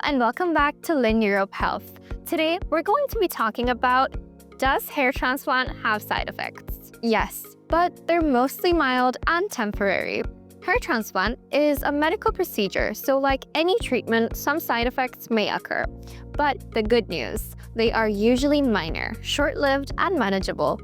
and welcome back to Lynn Europe Health. Today, we're going to be talking about, does hair transplant have side effects? Yes, but they're mostly mild and temporary. Hair transplant is a medical procedure, so like any treatment, some side effects may occur. But the good news, they are usually minor, short-lived, and manageable.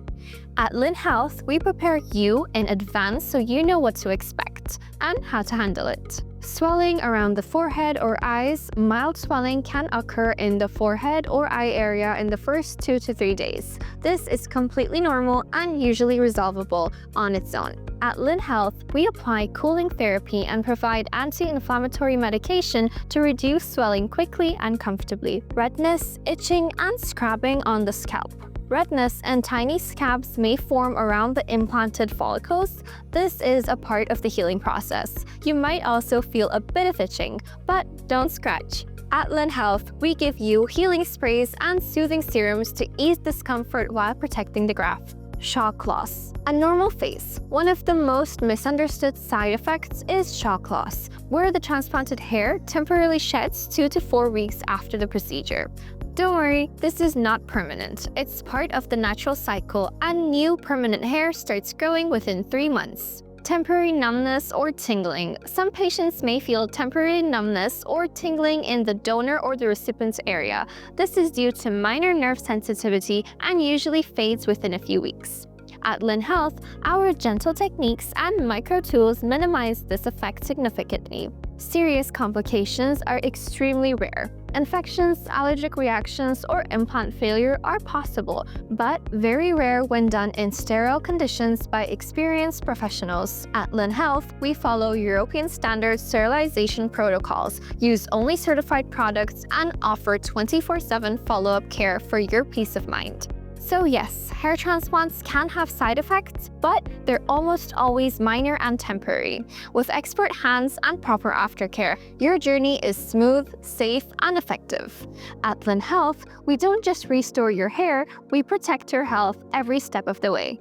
At Lynn Health, we prepare you in advance so you know what to expect and how to handle it. Swelling around the forehead or eyes. Mild swelling can occur in the forehead or eye area in the first 2 to 3 days. This is completely normal and usually resolvable on its own. At Lynn Health, we apply cooling therapy and provide anti-inflammatory medication to reduce swelling quickly and comfortably. Redness, itching, and scrapping on the scalp. Redness and tiny scabs may form around the implanted follicles. This is a part of the healing process. You might also feel a bit of itching, but don't scratch. At Lynn Health, we give you healing sprays and soothing serums to ease discomfort while protecting the graft. Shock loss. A normal face. One of the most misunderstood side effects is shock loss, where the transplanted hair temporarily sheds 2 to 4 weeks after the procedure. Don't worry, this is not permanent. It's part of the natural cycle, and new permanent hair starts growing within 3 months. Temporary numbness or tingling. Some patients may feel temporary numbness or tingling in the donor or the recipient's area. This is due to minor nerve sensitivity and usually fades within a few weeks. At Lynn Health, our gentle techniques and micro tools minimize this effect significantly. Serious complications are extremely rare. Infections, allergic reactions, or implant failure are possible, but very rare when done in sterile conditions by experienced professionals. At Lynn Health, we follow European standard sterilization protocols, use only certified products, and offer 24/7 follow-up care for your peace of mind. So yes, hair transplants can have side effects, but they're almost always minor and temporary. With expert hands and proper aftercare, your journey is smooth, safe, and effective. At Lynn Health, we don't just restore your hair, we protect your health every step of the way.